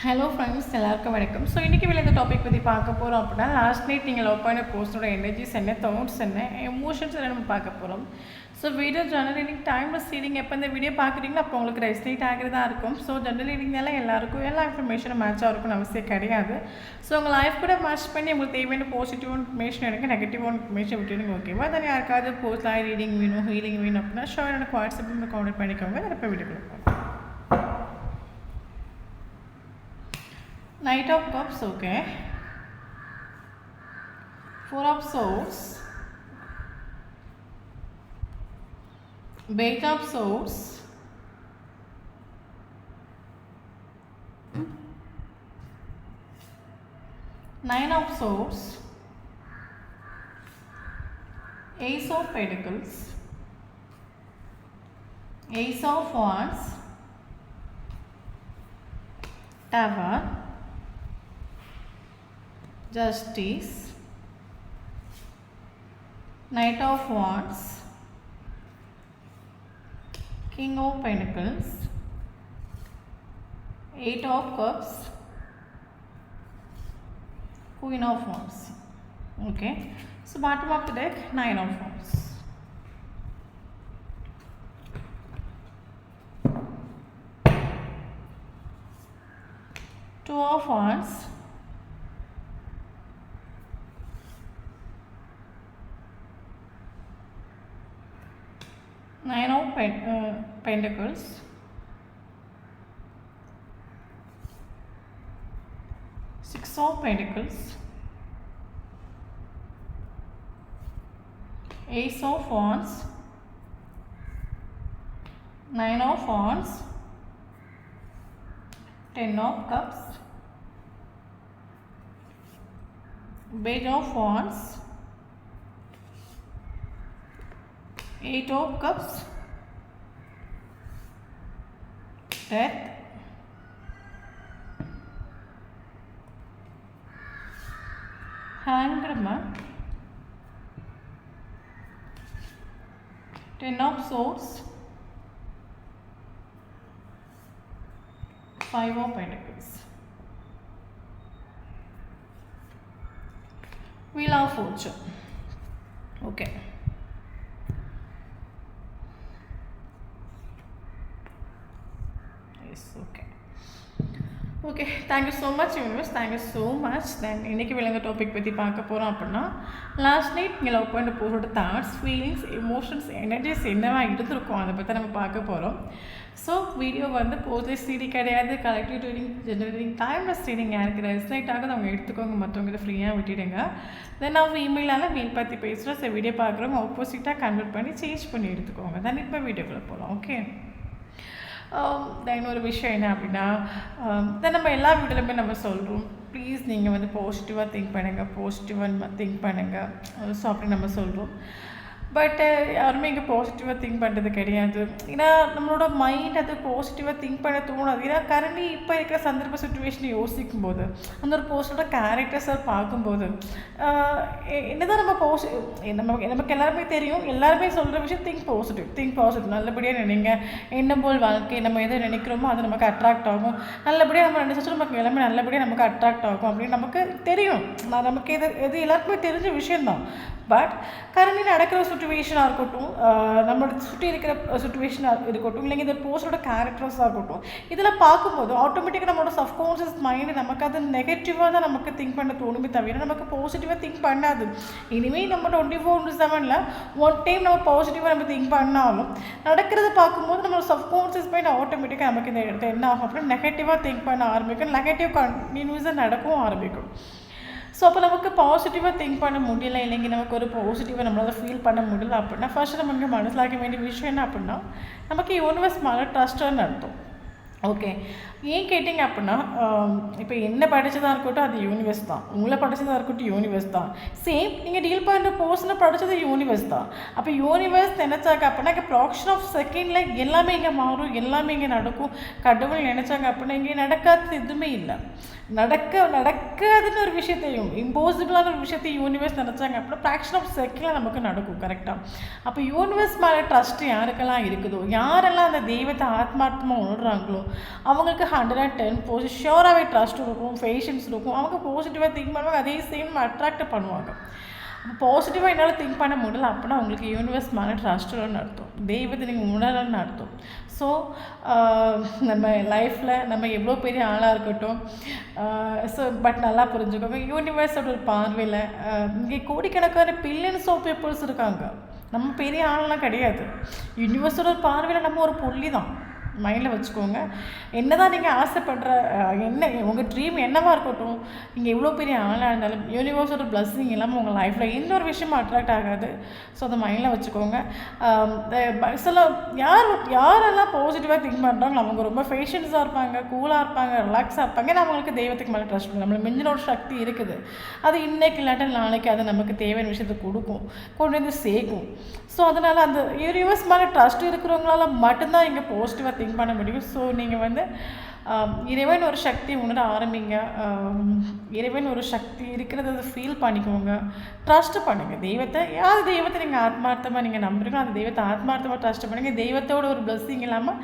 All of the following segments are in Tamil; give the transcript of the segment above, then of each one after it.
ஹலோ ஃப்ரெண்ட்ஸ், எல்லாருக்கும் வணக்கம். ஸோ இன்றைக்கி இந்த டாபிக் பற்றி பார்க்க போகிறோம் அப்படின்னா, லாஸ்ட் நைட் நீங்கள் லவ் பண்ண போஸ்டோட எனர்ஜிஸ் என்ன, தாட்ஸ் என்ன, எமோஷன்ஸ் என்ன நம்ம பார்க்க போகிறோம். So video generating timeless reading எப்போ இந்த வீடியோ பார்க்குறீங்களோ அப்போ உங்களுக்கு ரெஸ்லேட் ஆகிறதா இருக்கும். ஸோ ஜெனரல் ரீடிங்னால எல்லாருக்கும் எல்லா இன்ஃபர்மேஷனும் மேட்சாக இருக்கும்னு அவசியம் கிடையாது. ஸோ உங்கள் லைஃப் கூட மேட்ச் பண்ணி உங்களுக்கு தேவையான பாசிட்டிவ் இன்ஃபர்மேஷன் எடுங்க, நெகட்டிவ் இன்ஃபர்மேஷன் விட்டுடுங்க. ஓகேவா? then யாருக்காவது போஸ்ட்லாம் ரீடிங் வேணும், ஹீலிங் வேணும் அப்படின்னா ஷோ எனக்கு வாட்ஸ்அப்பில் கான்டெக்ட் பண்ணிக்கோங்க. இப்போ வீடியோ கொடுப்போம். Knight of Cups, okay. Four of Swords, Page of Swords, Nine of Swords, Ace of Pentacles, Ace of Wands, Tower, Justice, Knight of Wands, King of Pentacles, Eight of Cups, Queen of Wands. Okay, so bottom of the deck, Nine of Wands. Two of Wands, Nine of Pentacles, Six of Pentacles, Ace of Wands, Nine of Wands, Ten of Cups, Page of Wands, Eight of Cups, Death, Hanged Man, Ten of Swords, Five of Pentacles. Wheel of Fortune. Okay. Okay, thank you so much universe, thank you so much. Then இன்றைக்கி விளங்க டாபிக் பற்றி பார்க்க போகிறோம் அப்படின்னா, லாஸ்ட் நைட் நீங்கள் லவ் பண்ண போகிறோட தாட்ஸ், ஃபீலிங்ஸ், எமோஷன்ஸ், எனர்ஜிஸ் என்னவா இருந்திருக்கும் அதை பற்றி நம்ம பார்க்க போகிறோம். ஸோ வீடியோ போஸ்ட்லெஸ் ரீடிங் கிடையாது, collective reading, general reading, timeless reading. யாருக்கு ரெஸ்லைட் ஆகுது அவங்க எடுத்துக்கோங்க, மற்றவங்க ஃப்ரீயாக விட்டுடுங்க. தென் அவங்க இமெயிலால் மெயில் பற்றி பேசுகிறோம். ஸோ வீடியோ பார்க்குறவங்க ஆப்போசிட்டாக கன்வெர்ட் பண்ணி சேஞ்ச் பண்ணி எடுத்துக்கோங்க. தென் இப்போ வீடியோக்குள்ளே போகலாம். ஓகே, தென் ஒரு விஷயம் என்ன அப்படின்னா, தென் நம்ம எல்லா வீட்டிலுமே நம்ம சொல்கிறோம், ப்ளீஸ் நீங்கள் பாசிட்டிவாக திங்க் பண்ணுங்கள், பாசிட்டிவாக திங்க் பண்ணுங்கள். ஸோ அப்படி நம்ம சொல்கிறோம். பட் யாருமே இங்கே பாசிட்டிவாக திங்க் பண்ணுறது கிடையாது. ஏன்னா நம்மளோட மைண்ட் அது பாசிட்டிவாக திங்க் பண்ண தோணாது. ஏன்னா கரண்ட்லி இப்போ இருக்கிற சந்தர்ப்ப சுச்சுவேஷனை யோசிக்கும் போது, அந்த ஒரு போஸ்டோட கேரக்டர்ஸை பார்க்கும்போது, என்னதான் நமக்கு எல்லாருமே தெரியும், எல்லாருமே சொல்கிற விஷயம் திங்க் பாசிட்டிவ், நல்லபடியாக நினைங்க, எண்ணம் போல் வாழ்க்கை, நம்ம எதை நினைக்கிறோமோ அது நமக்கு அட்ராக்ட் ஆகும், நல்லபடியாக நம்ம நினைச்சாச்சும் நமக்கு எல்லாமே நல்லபடியாக நமக்கு அட்ராக்ட் ஆகும் அப்படின்னு நமக்கு தெரியும். நமக்கு எது எல்லாருக்குமே தெரிஞ்ச விஷயந்தான். பட் கரண்ட்லி நடக்கிற சுச்சுவேஷனாக இருக்கட்டும், நம்மளோட சுற்றி இருக்கிற சுச்சுவேஷனாக இருக்கட்டும், இல்லைங்க இந்த போஸ்டோட கேரக்டர்ஸாக இருக்கட்டும், இதெல்லாம் பார்க்கும்போது ஆட்டோமேட்டிக்காக நம்மளோட சப்கான்ஷியஸ் மைண்டு நமக்கு அது நெகட்டிவாக தான் நமக்கு திங்க் பண்ண தோணுமே தவிர நமக்கு பாசிட்டிவாக திங்க் பண்ணாது. இனிமேல் நம்ம 24/7 ஒன் டைம் நம்ம பாசிட்டிவாக நம்ம திங்க் பண்ணாலும் நடக்கிறத பார்க்கும்போது நம்மளோட சப்கான்ஷியஸ் மைண்ட் ஆட்டோமேட்டிக்காக நமக்கு இந்த இடத்துல என்ன ஆகும் அப்படின்னா நெகட்டிவாக திங்க் பண்ண ஆரம்பிக்கும், நெகட்டிவ் கண்டினியூஸாக நடக்கவும் ஆரம்பிக்கும். ஸோ அப்போ நமக்கு பாசிட்டிவாக திங்க் பண்ண முடியல, இல்லைங்க நமக்கு ஒரு பாசிட்டிவாக நம்மளால் ஃபீல் பண்ண முடியல அப்படின்னா ஃபர்ஸ்ட் நமக்கு மனசிலாக்க வேண்டிய விஷயம் என்ன அப்படின்னா, நமக்கு யூனிவர்ஸ் மேலே ட்ரஸ்ட்டுன்னு அர்த்தம். ஓகே, ஏன் கேட்டிங்க அப்படின்னா, இப்போ என்ன படித்ததாக இருக்கட்டும் அது யூனிவர்ஸ் தான், உங்களை படித்ததாக இருக்கட்டும் யூனிவர்ஸ் தான். சேம் நீங்கள் டீல் பண்ணுற பர்சனை படித்தது யூனிவர்ஸ் தான். அப்போ யூனிவர்ஸ் நினச்சாங்க அப்படின்னா இங்கே ப்ராக்ஷன் ஆஃப் செகண்டில் எல்லாமே இங்கே மாறும், எல்லாமே இங்கே நடக்கும். கடவுள் நினச்சாங்க அப்படின்னா இங்கே நடக்காதது எதுவுமே இல்லை. நடக்காதுன்னு ஒரு விஷயத்தையும், இம்பாசிபிளான ஒரு விஷயத்தையும் யூனிவர்ஸ் நினச்சாங்க அப்படின்னா ஃப்ராக்ஷன் ஆஃப் செகண்டில் நமக்கு நடக்கும். கரெக்டாக? அப்போ யூனிவர்ஸ் மேலே ட்ரஸ்ட்டு யாருக்கெல்லாம் இருக்குதோ, யாரெல்லாம் அந்த தெய்வத்தை ஆத்மார்த்தமாக உணர்றாங்களோ, இருக்கட்டும், அவங்களுக்கு 110% ஷியோராகவே ட்ரஸ்ட் இருக்கும், பேஷன்ஸ் இருக்கும். அவங்க பாசிட்டிவாக திங்க் பண்ணுவாங்க, அதே சேம் அட்ராக்ட் பண்ணுவாங்க. பாசிட்டிவாக என்னால் திங்க் பண்ண முடியல அப்படின்னா உங்களுக்கு யூனிவர்ஸ் மேலே ட்ரஸ்ட் இல்லைன்னு அர்த்தம், தெய்வத்தை நீங்கள் உணரலன்னு அர்த்தம். ஸோ நம்ம லைஃப்பில் நம்ம எவ்வளோ பெரிய ஆளாக இருக்கட்டும், ஸோ பட் நல்லா புரிஞ்சுக்கோங்க, யூனிவர்ஸோட ஒரு பார்வையில் இங்கே கோடிக்கணக்கான பில்லியன்ஸ் ஆஃப் பீப்புள்ஸ் இருக்காங்க. நம்ம பெரிய ஆள்லாம் கிடையாது. யூனிவர்ஸோட ஒரு பார்வையில் நம்ம ஒரு புள்ளி தான், மைண்டில் வச்சுக்கோங்க. என்ன தான் நீங்கள் ஆசைப்படுற என்ன உங்கள் ட்ரீம் என்னவாக இருக்கட்டும், நீங்கள் எவ்வளோ பெரிய ஆளாக இருந்தாலும் யூனிவர்ஸோட பிளஸ்ஸிங் இல்லாமல் உங்கள் லைஃப்பில் எந்த ஒரு விஷயமும் அட்ராக்ட் ஆகாது. ஸோ அதை மைண்டில் வச்சுக்கோங்க. சில யாரெல்லாம் பாசிட்டிவாக திங்க் பண்ணுறாங்களோ அவங்க ரொம்ப பேஷன்ஸாக இருப்பாங்க, கூலாக இருப்பாங்க, ரிலாக்ஸாக இருப்பாங்க. ஏன்னா அவங்களுக்கு தெய்வத்துக்கு மேலே ட்ரஸ்ட் பண்ணி நம்மளுக்கு மிஞ்சின ஒரு சக்தி இருக்குது. அது இன்றைக்கு இல்லாட்ட நாளைக்கு அது நமக்கு தேவையான விஷயத்தை கொடுக்கும், கொண்டு வந்து சேர்க்கும். ஸோ அதனால் அந்த யூனிவர்ஸ் மேலே ட்ரஸ்ட் இருக்கிறவங்களால மட்டும்தான் இங்கே பாசிட்டிவாக திங்க் பண்ண முடியும். ஸோ நீங்கள் வந்து இறைவன் ஒரு சக்தி உணர ஆரம்பிங்க. இறைவன் ஒரு சக்தி இருக்கிறத அதை ஃபீல் பண்ணிக்கோங்க, ட்ரஸ்ட்டு பண்ணுங்கள் தெய்வத்தை. யார் தெய்வத்தை நீங்கள் ஆத்மார்த்தமாக நீங்கள் நம்புறீங்களோ அந்த தெய்வத்தை ஆத்மார்த்தமாக ட்ரஸ்ட் பண்ணுங்கள். தெய்வத்தோட ஒரு பிளஸ்ஸிங் இல்லாமல்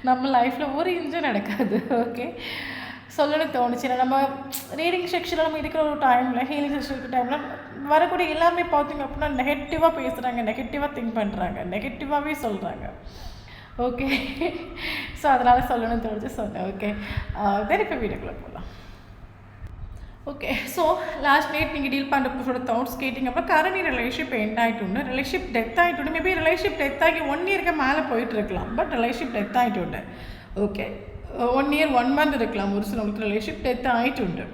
நம்ம லைஃப்பில் ஒரு இன்ச்சும் நடக்காது. ஓகே, சொல்லணும்னு தோணுச்சு. நம்ம ரீடிங் செக்ஷனில் நம்ம இருக்கிற ஒரு டைமில், ஹீலிங் செக்ஷன் இருக்கிற டைமில் வரக்கூடிய எல்லாமே பார்த்தீங்க அப்படின்னா நெகட்டிவாக பேசுகிறாங்க, நெகட்டிவாக திங்க் பண்ணுறாங்க, நெகட்டிவாகவே சொல்கிறாங்க. ஓகே, ஸோ அதனால் சொல்லணும்னு தோணுச்சு, சொன்னேன். ஓகே, தென் இப்போ வீடியோக்குள்ளே போகலாம். ஓகே, ஸோ லாஸ்ட் நைட் நீங்கள் டீல் பண்ணுறப்போட தாட்ஸ் கேட்டிங்க. அப்புறம் கரண்ட் ரிலேஷன்ஷிப் எண்ட் ஆகிட்டு, ரிலேஷன்ஷிப் டெத் ஆகிட்டு, மேபி ரிலேஷன்ஷிப் டெத் ஆகி 1 இயருக்கு மேலே போயிட்டுருக்கலாம். பட் ரிலேஷன்ஷிப் டெத் ஆகிட்டு. ஓகே, 1 இயர் 1 மந்த் இருக்கலாம் ஒரு சிலவங்களுக்கு ரிலேஷன்ஷிப் டெத் ஆகிட்டு.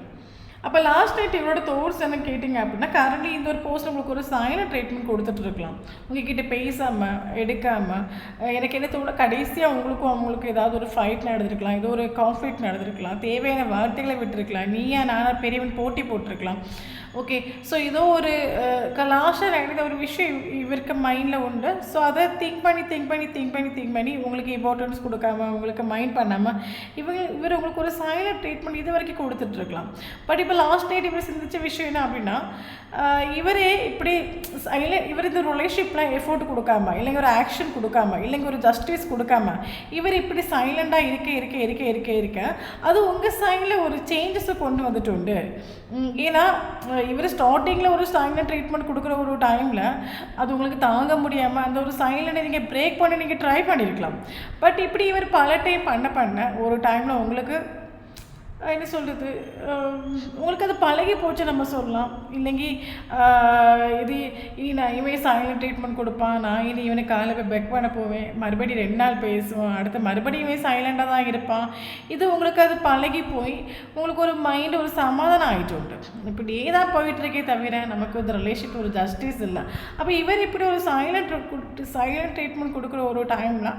அப்போ லாஸ்ட் நைட் இவரோட தோர்ஸ் என்ன கேட்டிங்க அப்படின்னா, கரண்ட்லி இந்த ஒரு போஸ்ட் உங்களுக்கு ஒரு சைலண்ட் ட்ரீட்மெண்ட் கொடுத்துட்ருக்கலாம். உங்ககிட்ட பேசாமல் எடுக்காமல் எனக்கு என்ன தோட கடைசியாக உங்களுக்கும் அவங்களுக்கும் ஏதாவது ஒரு ஃபைட் நடந்திருக்கலாம், ஏதோ ஒரு கான்ஃப்ளிக்ட் நடந்திருக்கலாம், தேவையான வார்த்தைகளை விட்டுருக்கலாம், நீயா நானா பெரியவன் போட்டி போட்டிருக்கலாம். ஓகே, ஸோ ஏதோ ஒரு லாஸ்ட்டாக நடந்த ஒரு விஷயம் இவருக்கு மைண்டில் உண்டு. ஸோ அதை திங்க் பண்ணி உங்களுக்கு இம்பார்ட்டன்ஸ் கொடுக்காம, உங்களுக்கு மைண்ட் பண்ணாமல் இவர் உங்களுக்கு ஒரு சைலண்ட் ட்ரீட்மெண்ட் இது வரைக்கும் கொடுத்துட்ருக்கலாம். பட் இப்போ லாஸ்ட் நைட் இவர் சிந்திச்ச விஷயம் என்ன அப்படின்னா, இவரே இப்படி இவர் இந்த ரிலேஷன்ஷிப்பில் எஃபோர்ட் கொடுக்காம, இல்லைங்க ஒரு ஆக்ஷன் கொடுக்காம, இல்லைங்க ஒரு ஜஸ்டிஸ் கொடுக்காம இவர் இப்படி சைலண்டாக இருக்க அது உங்கள் சைடில் ஒரு சேஞ்சஸை கொண்டு வந்துட்டு உண்டு. ஏன்னா இவர் ஸ்டார்டிங்கில் ஒரு சைலண்ட் ட்ரீட்மெண்ட் கொடுக்குற ஒரு டைமில் அது உங்களுக்கு தாங்க முடியாமல் அந்த ஒரு சைலண்டை நீங்கள் பிரேக் பண்ணி நீங்கள் ட்ரை பண்ணியிருக்கலாம். பட் இப்படி இவர் பல டைம் பண்ண ஒரு டைமில் உங்களுக்கு என்ன சொல்கிறது, உங்களுக்கு அது பழகி போச்சு நம்ம சொல்லலாம். இல்லைங்கி இனி நான் இவன் சைலண்ட் ட்ரீட்மெண்ட் கொடுப்பான், நான் இனி இவனை காலையில் போய் பெக் பண்ண போவேன், மறுபடியும் 2 நாள் பேசுவோம், அடுத்து மறுபடியும் இவன் சைலண்டாக தான் இருப்பான். இது உங்களுக்கு அது பழகி போய் உங்களுக்கு ஒரு மைண்டு ஒரு சமாதானம் ஆகிட்டு உண்டு. இப்படியே தான் போயிட்டுருக்கே தவிர நமக்கு ஒரு ரிலேஷன்ஷிப் ஒரு ஜஸ்டிஸ் இல்லை. அப்போ இவர் இப்படி ஒரு சைலண்ட் ட்ரீட்மெண்ட் கொடுக்குற ஒரு டைமில்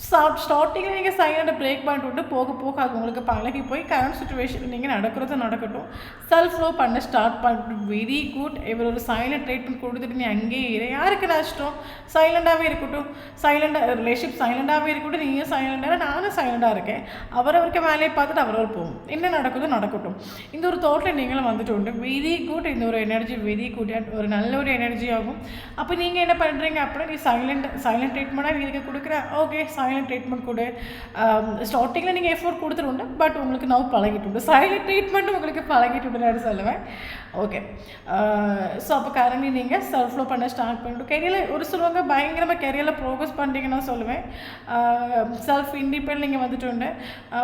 ஸ்டார்டிங்கில் நீங்கள் சைலண்டை பிரேக் பண்ணிட்டு விட்டு போக அது உங்களுக்கு பழகி போய் கரண்ட் சுச்சுவேஷன் நீங்கள் நடக்கட்டும். செல்ஃப் லவ் பண்ண ஸ்டார்ட் பண்ணிட்டு வெரி குட். இவர் ஒரு சைலண்ட் ட்ரீட்மெண்ட் கொடுத்துட்டு நீ அங்கேயே இரு. யாருக்கு நஷ்டம்? சைலண்டாகவே இருக்கட்டும், ரிலேஷன்ஷிப் சைலண்டாகவே இருக்கட்டும், நீங்கள் சைலண்டாக நானும் சைலண்டாக இருக்கேன். அவருக்கு வேலையை பார்த்துட்டு அவர் போகும், என்ன நடக்குதோ நடக்கட்டும். இந்த ஒரு தோட்டில் நீங்களும் வந்துட்டு உண்டு. Very good. இந்த ஒரு எனர்ஜி வெரி குட், ஒரு நல்ல ஒரு எனர்ஜி ஆகும். அப்போ நீங்கள் என்ன பண்ணுறீங்க அப்படின்னா, நீ சைலண்ட் ட்ரீட்மெண்ட்டாக நீங்கள் கொடுக்குற ஓகே சைலண்ட் ட்ரீட்மெண்ட் கொடு. ஸ்டார்டிங்கில் நீங்கள் எஃபோர்ட் கொடுத்துருண்டு, பட் உங்களுக்கு நான் பழகிட்டு சைலண்ட் ட்ரீட்மெண்ட்டும் உங்களுக்கு பழகிட்டு சொல்லுவேன். ஓகே, ஸோ அப்போ கரண்ட்லி நீங்கள் செல்ஃப் லவ் பண்ண ஸ்டார்ட் பண்ணிட்டு கெரியரில் ஒரு சொல்லுவாங்க பயங்கரமாக கெரியரில் ப்ரோக்ரஸ் பண்ணுறீங்கன்னு சொல்லுவேன். செல்ஃப் இண்டிபெண்ட் நீங்கள் வந்துட்டு உண்டு.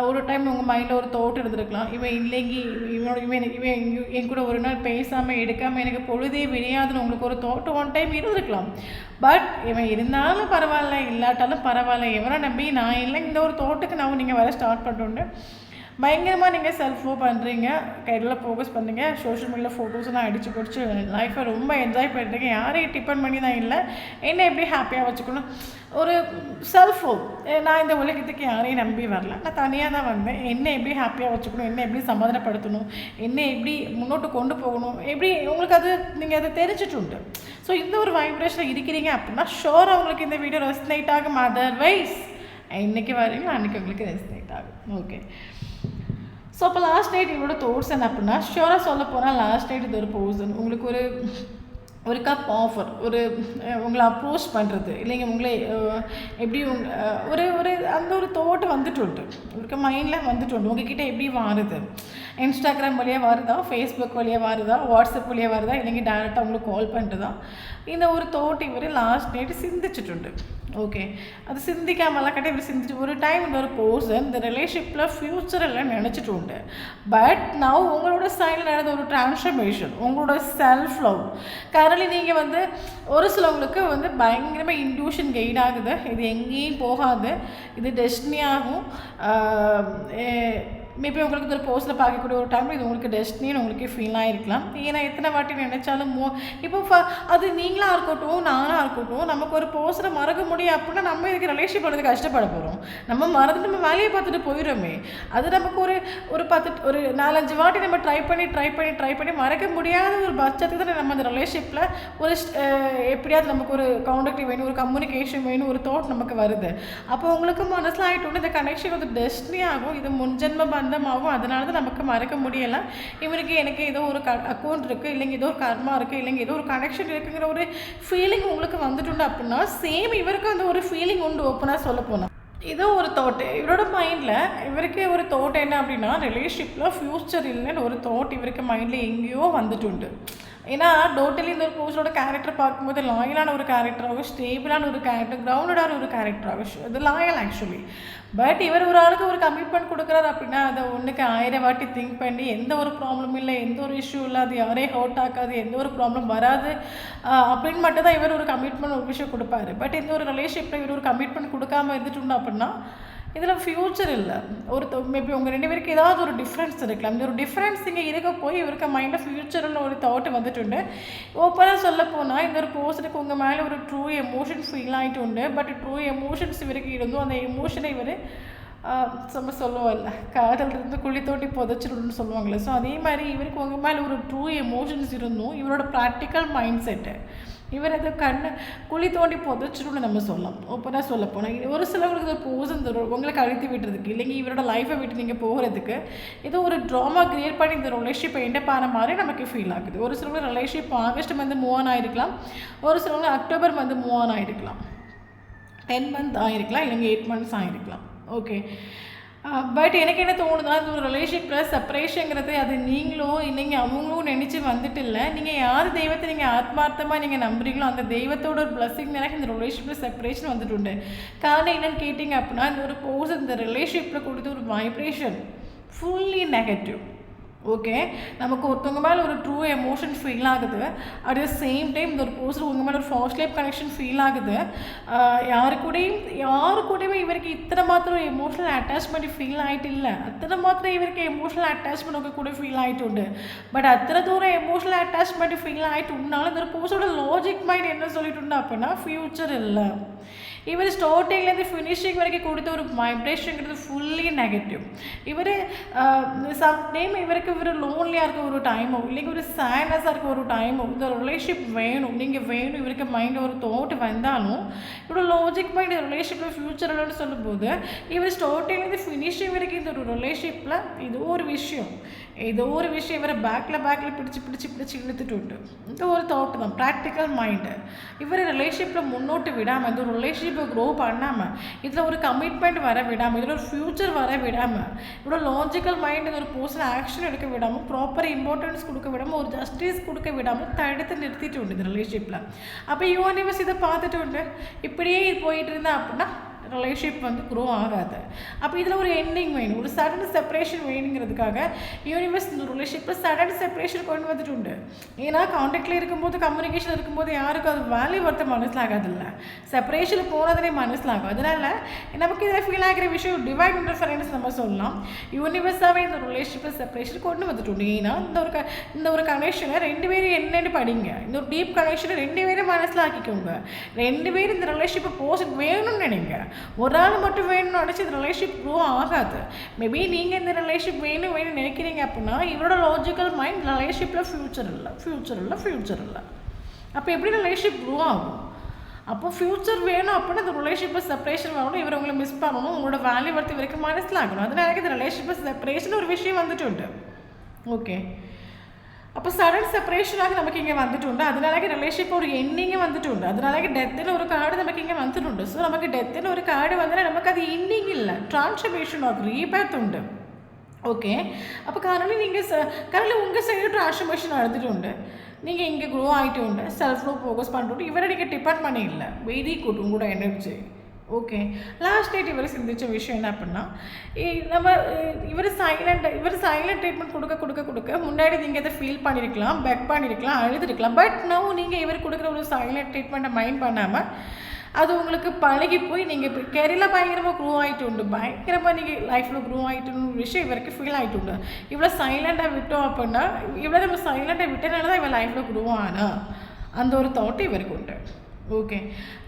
ஒரு டைம் உங்கள் மைண்டில் ஒரு தோட் இருந்திருக்கலாம், இவன் இல்லைங்கி இவன் என் கூட ஒரு நாள் பேசாமல் எடுக்காமல் எனக்கு பொழுதே விரையாதுன்னு உங்களுக்கு ஒரு தோட்டு 1 டைம் இருந்திருக்கலாம். பட் இவன் இருந்தாலும் பரவாயில்ல, இல்லாட்டாலும் பரவாயில்ல, எவரை நம்பி நான் இல்லை, இந்த ஒரு தோட்டுக்கு நான் நீங்கள் வர ஸ்டார்ட் பண்ணிட்டு பயங்கரமாக நீங்கள் செல்ஃப் லவ் பண்ணுறீங்க, கையில் ஃபோக்கஸ் பண்ணுறீங்க, சோஷியல் மீடியாவில் ஃபோட்டோஸ்லாம் அடித்து பிடிச்சி லைஃப்பை ரொம்ப என்ஜாய் பண்ணுறீங்க. யாரையும் டிபெண்ட் பண்ணி தான் இல்லை, என்ன எப்படி ஹாப்பியாக வச்சுக்கணும். ஒரு செல்ஃப் லவ். நான் இந்த உலகத்துக்கு யாரையும் நம்பி வரல, நான் தனியாக தான் வந்தேன். என்ன எப்படி ஹாப்பியாக வச்சுக்கணும், என்ன எப்படி சமாதானப்படுத்தணும், என்ன எப்படி முன்னோட்டு கொண்டு போகணும், எப்படி உங்களுக்கு அது நீங்கள் அதை தெரிஞ்சிட்டு உண்டு. ஸோ இந்த ஒரு வைப்ரேஷனில் இருக்கிறீங்க அப்படின்னா ஷோராக உங்களுக்கு இந்த வீடியோ ரெஸ்னேட் ஆகும். அதர்வைஸ் இன்றைக்கி வரீங்களா அன்றைக்கி உங்களுக்கு ரெஸ்னேட் ஆகும். ஓகே, ஸோ அப்போ லாஸ்ட் நைட் இவரோட தோட்ஸ் என்ன அப்படின்னா, ஷியோராக சொல்ல போனால் லாஸ்ட் நைட் இது ஒரு பர்சன் உங்களுக்கு ஒரு கப் ஆஃபர், ஒரு உங்களை அப்ரோச் பண்ணுறது, இல்லைங்க உங்களை எப்படி ஒரு ஒரு அந்த ஒரு தோட்டு வந்துட்டு உங்களுக்கு மைண்டில் வந்துட்டு உங்ககிட்ட எப்படி வாருது, இன்ஸ்டாகிராம் வழியாக வருதா, ஃபேஸ்புக் வழியாக வருதா, வாட்ஸ்அப் வழியாக வருதா, இல்லைங்க டேரெக்டாக உங்களுக்கு கால் பண்ணுறதா, இந்த ஒரு தோட்டு இவர் லாஸ்ட் நைட்டு சிந்திச்சுட்டு. ஓகே, அது சிந்திக்காமலாம் கட்டி இப்படி சிந்திச்சு ஒரு டைம் இந்த ஒரு பர்சன் இந்த ரிலேஷன்ஷிப்பில் ஃப்யூச்சர் எல்லாம் நினச்சிட்டு உண்டு. பட் நான் உங்களோட சைடில் நடந்த ஒரு டிரான்ஸ்ஃபர்மேஷன், உங்களோட செல்ஃப் லவ் கரண்ட்லி நீங்கள் வந்து ஒரு சிலவங்களுக்கு வந்து பயங்கரமாக இன்ட்யூஷன் கெயின் ஆகுது, இது எங்கேயும் போகாது, இது டெஸ்டினி ஆகும். மேபி உங்களுக்கு ஒரு போஸ்ட்டில் பார்க்கக்கூடிய ஒரு டைம் இது உங்களுக்கு டெஸ்டினின்னு உங்களுக்கு ஃபீல் ஆகிருக்கலாம். ஏன்னா எத்தனை வாட்டி நினைச்சாலும் இப்போ அது நீங்களாக இருக்கட்டும் நானாக இருக்கட்டும், நமக்கு ஒரு போஸ்ட்டை மறக்க முடியும் அப்படின்னா நம்ம இதுக்கு ரிலேஷன் பண்ணுறது கஷ்டப்பட போகிறோம். நம்ம மறந்து நம்ம வேலையை பார்த்துட்டு போயிடுமே. அது நமக்கு ஒரு 4-5 வாட்டி நம்ம ட்ரை பண்ணி மறக்க முடியாத ஒரு பட்சத்துக்கு தான் நம்ம அந்த ரிலேஷன்ஷிப்பில் ஒரு எப்படியாவது நமக்கு ஒரு கான்டாக்ட் வேணும், ஒரு கம்யூனிகேஷன் வேணும், ஒரு தாட் நமக்கு வருது. அப்போ உங்களுக்கு மனசில் ஆகிட்டோன்னு இந்த கனெக்ஷன் வந்து டெஸ்டினி ஆகும், இது முன்ஜென்ம பந்தமாகும். அதனால தான் நமக்கு மறக்க முடியலை. இவனுக்கு எனக்கு ஏதோ ஒரு அக்கௌண்ட் இருக்குது, இல்லைங்க ஏதோ ஒரு கர்மா இருக்குது, இல்லைங்க ஏதோ ஒரு கனெக்ஷன் இருக்குங்கிற ஒரு ஃபீலிங் உங்களுக்கு வந்துட்டு அப்படின்னா சேம் இவருக்கு அந்த ஒரு ஃபீலிங் உண்டு. ஓப்பனாக சொல்ல போனால் ஏதோ ஒரு தாட் இவரோட மைண்டில், இவருக்கு ஒரு தாட் என்ன அப்படின்னா ரிலேஷன்ஷிப்பில் ஃப்யூச்சர் இல்லைன்னு ஒரு தாட் இவருக்கு மைண்டில் எங்கேயோ வந்துட்டு. ஏன்னா டோட்டலி இந்த ஒரு போஸ்டோட கேரக்டர் பார்க்கும்போது லாயலான ஒரு கேரக்டராகும், ஸ்டேபிளான ஒரு கேரக்டர், கிரவுண்டடான ஒரு கேரக்டராகும். இது லாயல் ஆக்சுவலி. பட் இவர் ஒரு ஆளுக்கு ஒரு கமிட்மெண்ட் கொடுக்குறாரு அப்படின்னா அதை ஒன்றுக்கு 1000 வாட்டி திங்க் பண்ணி எந்த ஒரு ப்ராப்ளம் இல்லை, எந்த ஒரு இஷ்யூ இல்லை, அது யாரையும் ஹர்ட் ஆக்காது, எந்த ஒரு ப்ராப்ளம் வராது அப்படின்னு மட்டும் தான் இவர் ஒரு கமிட்மெண்ட் ஒரு விஷயம் கொடுப்பாரு. பட் இந்த ஒரு ரிலேஷன்ஷிப்பில் இவர் ஒரு கமிட்மெண்ட் கொடுக்காமல் இருந்துட்டு அப்படின்னா இதில் ஃப்யூச்சர் இல்லை. மேபி உங்கள் 2 பேருக்கு ஏதாவது ஒரு டிஃப்ரென்ஸ் இருக்கலாம். இந்த ஒரு டிஃப்ரென்ஸ் இங்கே இருக்க போய் இவருக்கு மைண்டில் ஃப்யூச்சர்னு ஒரு தாட் வந்துட்டு. ஓப்பனாக சொல்ல போனால் இந்த ஒரு பர்சனுக்கு உங்கள் மேலே ஒரு ட்ரூ எமோஷன் ஃபீல் ஆகிட்டு உண்டு. பட் ட்ரூ எமோஷன்ஸ் இவருக்கு இருந்தும் அந்த எமோஷனை இவர் நம்ம சொல்லுவோம்ல, காதல் இருந்து குழி தோண்டி புதைச்சிடணும்னு சொல்லுவாங்களே. ஸோ அதே மாதிரி இவருக்கு உங்கள் மேலே ஒரு ட்ரூ எமோஷன்ஸ் இருந்தும் இவரோட ப்ராக்டிக்கல் மைண்ட் செட்டு இவர் அதை குழி தோண்டி புதைச்சிடும்னு நம்ம சொல்லலாம். ஓப்பனாக சொல்ல போனால் ஒரு சிலவங்களுக்கு ஒரு போசன் தரும் உங்களை கழுத்தி விட்டுறதுக்கு, இல்லைங்க இவரோட லைஃப்பை விட்டு நீங்கள் போகிறதுக்கு ஏதோ ஒரு ட்ராமா க்ரியேட் பண்ணி இந்த ரிலேஷன்ஷிப்பை எண்டப் ஆன மாதிரி நமக்கு ஃபீல் ஆகுது. ஒரு சிலவங்க ரிலேஷன்ஷிப் ஆகஸ்ட் வந்து மூவ் ஆன் ஆகிருக்கலாம், ஒரு சிலவங்க அக்டோபர் வந்து மூவ் ஆன் ஆகிருக்கலாம், 10 மந்த் ஆகிருக்கலாம், இல்லைங்க 8 மந்த்ஸ் ஆகிருக்கலாம். ஓகே, பட் எனக்கு என்ன தோணுதா, இந்த ஒரு ரிலேஷன்ஷிப்பில் செப்பரேஷனுங்கிறது அது நீங்களோ இல்லைங்க அவங்களும் நினச்சி வந்துட்டு இல்லை. நீங்கள் யார் தெய்வத்தை நீங்கள் ஆத்மார்த்தமாக நீங்கள் நம்புறீங்களோ அந்த தெய்வத்தோட ஒரு பிளஸிங் எனக்கு இந்த ரிலேஷன்ஷிப்பில் செப்பரேஷன் வந்துட்டு உண்டு. காரணம் என்னென்னு கேட்டிங்க அப்படின்னா இந்த ஒரு பர்சன் இந்த ரிலேஷன்ஷிப்பில் கொடுத்த ஒரு வைப்ரேஷன் ஃபுல்லி நெகட்டிவ். ஓகே, நமக்கு ஒருத்தவங்க மேலே ஒரு ட்ரூ எமோஷன் ஃபீல் ஆகுது, அட் த சேம் டைம் இந்த ஒரு பர்சன் உங்கள் மேலே ஒரு ஃபாஸ்ட் லைஃப் கனெக்ஷன் ஃபீல் ஆகுது. யாரு கூடயுமே இவருக்கு இத்தனை மாத்திரம் எமோஷனல் அட்டாச்மெண்ட் ஃபீல் ஆகிட்டு இல்லை, அத்தனை மாத்திரம் இவருக்கு எமோஷனல் அட்டாச்மெண்ட் உங்கள் கூட ஃபீல் ஆகிட்டு உண்டு. பட் அத்தனை தூரம் எமோஷனல் அட்டாச்மெண்ட் ஃபீல் ஆகிட்டு உண்டாலும் இந்த ஒரு பர்சனோட லாஜிக் மைண்ட் என்ன சொல்லிட்டு உண்டு அப்படின்னா ஃப்யூச்சர் இல்லை. இவர் ஸ்டார்டிங்லேருந்து ஃபினிஷிங் வரைக்கும் கொடுத்த ஒரு வைப்ரேஷனுங்கிறது ஃபுல்லி நெகட்டிவ். இவர் சம்டைம் இவருக்கு இவர் லோன்லியாக இருக்க ஒரு டைமோ இல்லைங்க ஒரு சேட்னஸாக இருக்க ஒரு டைமோ இந்த ரிலேஷன்ஷிப் வேணும் நீங்கள் வேணும் இவருக்கு மைண்டில் ஒரு தாட் வந்தாலும் இவரோட லாஜிக் மைண்ட் ரிலேஷன்ஷிப்பில் ஃப்யூச்சர்லன்னு சொல்லும்போது இவர் ஸ்டார்டிங்லேருந்து ஃபினிஷிங் வரைக்கும் இந்த ஒரு ரிலேஷன்ஷிப்பில் ஏதோ ஒரு விஷயம் இவரை பேக்கில் பிடிச்சி இழுத்துட்டு உண்டு. இந்த ஒரு தாட் தான் ப்ராக்டிக்கல் மைண்டு. இவர் ரிலேஷன்ஷிப்பில் முன்னோட்டு விடாமல் இந்த ஒரு ரிலேஷன்ஷிப்பை க்ரோ பண்ணாமல் இதில் ஒரு கமிட்மெண்ட் வர விடாமல் இதில் ஒரு ஃப்யூச்சர் வர விடாமல் இவ்வளோ லாஜிக்கல் மைண்ட் இந்த ஒரு பர்சனல் ஆக்ஷன் எடுக்க விடாமல் ப்ராப்பர் இம்பார்ட்டன்ஸ் கொடுக்க விடாமல் ஒரு ஜஸ்டிஸ் கொடுக்க விடாமல் தடுத்து நிறுத்திட்டு உண்டு இந்த ரிலேஷன்ஷிப்பில். அப்போ யூனிவர்ஸ் இதை பார்த்துட்டு உண்டு இப்படியே போயிட்டு இருந்தா அப்படின்னா ரிலேஷன்ஷிப் வந்து க்ரோ ஆகாது. அப்போ இதில் ஒரு எண்டிங் வேணும், ஒரு சடன் செப்பரேஷன் வேணுங்கிறதுக்காக யூனிவர்ஸ் இந்த ரிலேஷன்ஷிப்பில் சடன் செப்பரேஷன் கொண்டு வந்துட்டு உண்டு. ஏன்னா கான்டாக்டில் இருக்கும்போது கம்யூனிகேஷன் இருக்கும்போது யாருக்கும் அது வேல்யூ ஒருத்த மனசிலாகாதில்ல, செப்பரேஷன் போனதுனே மனசிலாகும். அதனால் நமக்கு இதில் ஃபீல் ஆகிற விஷயம் டிவைன் இன்டர்ஃபரன்ஸ் நம்ம சொல்லலாம். யூனிவர்ஸாகவே இந்த ரிலேஷன்ஷிப்பை செப்பரேஷன் கொண்டு வந்துட்டு உண்டு. ஏன்னா இந்த ஒரு கனெக்ஷனை 2 பேரும் என்னென்னு படிங்க, இந்த ஒரு டீப் கனெக்ஷனை 2 பேரும் மனசில் ஆக்கிக்கோங்க. 2 பேரும் இந்த ரிலேஷன்ஷிப்பை போஸ்ட் வேணும்னு நினைங்க. ஒரு ஆள் மட்டும் வேணும்னு நினச்சி இந்த ரிலேஷன்ஷிப் க்ரோ ஆகாது. மேபி நீங்கள் இந்த ரிலேஷன்ஷிப் வேணும்னு நினைக்கிறீங்க அப்படின்னா இவரோட லாஜிக்கல் மைண்ட் ரிலேஷன்ஷிப்பில் ஃப்யூச்சர் இல்லை. அப்போ எப்படி ரிலேஷன்ஷிப் க்ரோ ஆகும்? அப்போ ஃப்யூச்சர் வேணும் அப்படின்னா இந்த ரிலேஷன்ஷிப்பை செப்பரேஷன் வரணும், இவர் உங்களை மிஸ் பண்ணணும், உங்களோட வேல்யூ வரத்து வரைக்கும் மனசில் ஆகணும். அதனால எனக்கு இந்த ரிலேஷன்ஷிப்பை செப்பரேஷன் ஒரு விஷயம் வந்துட்டு உண்டு. ஓகே, അപ്പോൾ സഡൻ സെപ്പറേഷനാಗಿ നമുക്കിങ്ങനെ വന്നിട്ടുണ്ട്. അതിനാലേക്ക് റിലേഷൻഷിപ്പ് ഒരു എൻഡിങ് വന്നിട്ടുണ്ട്. അതിനാലേക്ക് ഡെത്തിന് ഒരു കാർഡ് നമുക്കിങ്ങനെ വന്നിട്ടുണ്ട്. സോ നമുക്ക് ഡെത്തിന് ഒരു കാർഡ് വന്നാൽ നമുക്കത് എൻഡിങ് ഇല്ല, ട്രാൻസ്ഫർമേഷൻ ഓഫ് റീബർത്ത് ഉണ്ട്. ஓகே, அப்போ கரண்ட்லி உங்கள் சைடு ட்ரான்ஸ்ஃபர்மேஷன் நடந்துட்டு நீங்கள் இங்கே க்ரோ ஆகிட்டு உண்டு, செல்ஃப் லவ் ஃபோக்கஸ் பண்ணிட்டு இவரை நீங்கள் டிபெண்ட் பண்ணி இல்லை. வெரி குட் உங்களோட எனர்ஜி. ஓகே, லாஸ்ட் டேட் இவர் சிந்திச்ச விஷயம் என்ன அப்படின்னா, நம்ம இவர் சைலண்ட் ட்ரீட்மெண்ட் கொடுக்க முன்னாடி நீங்கள் இதை ஃபீல் பண்ணியிருக்கலாம், பெக் பண்ணியிருக்கலாம், அழுதுருக்கலாம். பட் நவ் நீங்கள் இவர் கொடுக்குற ஒரு சைலண்ட் ட்ரீட்மெண்ட்டை மைண்ட் பண்ணாமல் அது உங்களுக்கு பழகி போய் நீங்கள் இப்போ கெரியரில் பயங்கரமாக க்ரோ ஆகிட்டு உண்டு, பயங்கரமாக நீங்கள் லைஃப்பில் க்ரோ ஆகிட்டுன்னு விஷயம் இவருக்கு ஃபீல் ஆகிட்டு உண்டு. இவ்வளோ சைலண்டாக விட்டோம் அப்படின்னா, இவ்வளோ நம்ம சைலண்டாக விட்டனால தான் இவன் லைஃப்பில் க்ரோ ஆனா அந்த ஒரு தாட் இவருக்கு உண்டு. ஓகே,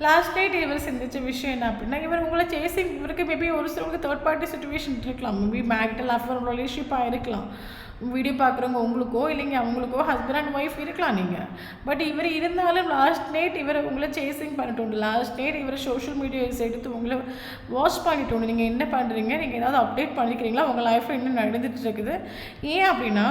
லாஸ்ட் நைட் இவர் சிந்திச்ச விஷயம் என்ன அப்படின்னா, இவர் உங்களை சேசிங் இவருக்கு மேபி ஒரு சிலருக்கு தேர்ட் பார்ட்டி சுச்சுவேஷன் இருக்கலாம், மேபி மேரிட்டல் அஃபேர் ரிலேஷன்ஷிப்பாக இருக்கலாம். வீடியோ பார்க்குறவங்க உங்களுக்கோ இல்லைங்க அவங்களுக்கோ ஹஸ்பண்ட் அண்ட் ஒய்ஃப் இருக்கலாம் நீங்கள். பட் இவர் இருந்தாலும் லாஸ்ட் நைட் இவர் உங்களை சேசிங் பண்ணிட்டு உண்டு. லாஸ்ட் நைட் இவர் சோஷியல் மீடியாஸ் எடுத்து உங்களை வாட்ச் பண்ணிட்டு உண்டு. நீங்கள் என்ன பண்ணுறீங்க, நீங்கள் ஏதாவது அப்டேட் பண்ணிக்கிறீங்களா, உங்கள் லைஃப்பில் என்ன நடந்துட்டு இருக்குது. ஏன் அப்படின்னா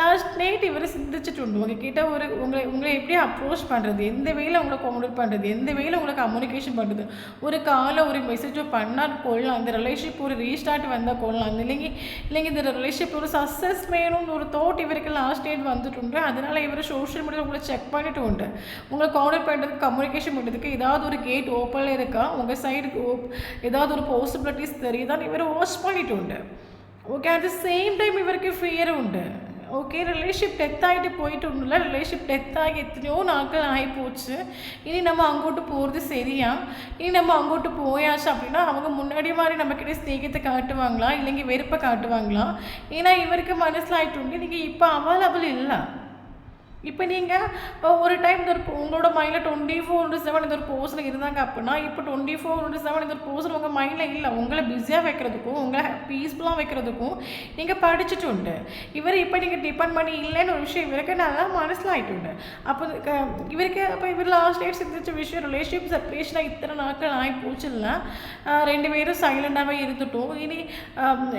லாஸ்ட் நைட் இவர் சிந்திச்சுட்டு உண்டு உங்ககிட்ட ஒரு உங்களை எப்படி அப்ரோச் பண்ணுறது, எந்த வேலை உங்களை கம்யூனிகேட் பண்ணுறது, எந்த வேலை உங்களை கம்யூனிகேஷன் பண்ணுறது. ஒரு காலை ஒரு மெசேஜோ பண்ணால் கொள்ளலாம், அந்த ரிலேஷன்ஷிப் ஒரு ரீஸ்டார்ட் வந்தால் கொள்ளலாம். இல்லைங்க இந்த ரிலேஷன்ஷிப் ஒரு சக்ஸஸ் ஒரு தாட் இவருக்கு லாஸ்ட் டேட் வந்துட்டு உண்டு. அதனால இவர் சோஷியல் மீடியா உங்களை செக் பண்ணிட்டு உண்டு. உங்களை கான்டாக்ட் பண்ணுறதுக்கு கம்யூனிகேஷன் பண்ணுறதுக்கு ஏதாவது ஒரு கேட் ஓப்பனில் இருக்கா, உங்கள் சைடுக்கு ஏதாவது ஒரு பாசிபிலிட்டிஸ் தெரியுதான்னு இவர் வாட்ச் பண்ணிட்டு உண்டு. Okay, at the same time இவருக்கு ஃபியர் உண்டு. ஓகே, ரிலேஷன்ஷிப் டெத் ஆகிட்டு போயிட்டு உண்டுல, ரிலேஷன்ஷிப் டெத் ஆகி எத்தனையோ நாட்கள் ஆகி போச்சு. இனி நம்ம அங்கோட்டு போகிறது சரியா, இனி நம்ம அங்கோட்டு போயாச்சு அப்படின்னா அவங்க முன்னாடி மாதிரி நம்மக்கிட்ட ஸ்நேகத்தை காட்டுவாங்களா, இல்லைங்க வெறுப்பை காட்டுவாங்களா. ஏன்னா இவருக்கு மனசில் ஆகிட்டு உண்டு நீங்கள் இப்போ அவைலபிள் இல்லை. இப்போ நீங்கள் ஒரு டைம் இந்த உங்களோட மைண்டில் 24/7 இந்த ஒரு பர்சன் இருந்தாங்க அப்படின்னா, இப்போ 24/7 இந்த ஒரு பர்சன் உங்கள் மைண்டில் இல்லை. உங்களை பிஸியாக வைக்கிறதுக்கும் உங்களை பீஸ்ஃபுல்லாக வைக்கிறதுக்கும் நீங்கள் படிச்சுட்டு உண்டு. இவர் இப்போ நீங்கள் டிபெண்ட் பண்ணி இல்லைன்னு ஒரு விஷயம் இவருக்கு நல்லா மனசில் ஆகிட்டு உண்டு. அப்போ இவர் லாஸ்ட் டேட் சிந்திச்ச விஷயம் ரிலேஷன்ஷிப் செப்பரேஷனாக இத்தனை நாட்கள் ஆகி போச்சு இல்லை, ரெண்டு பேரும் சைலண்டாகவே இருந்துட்டோம். இனி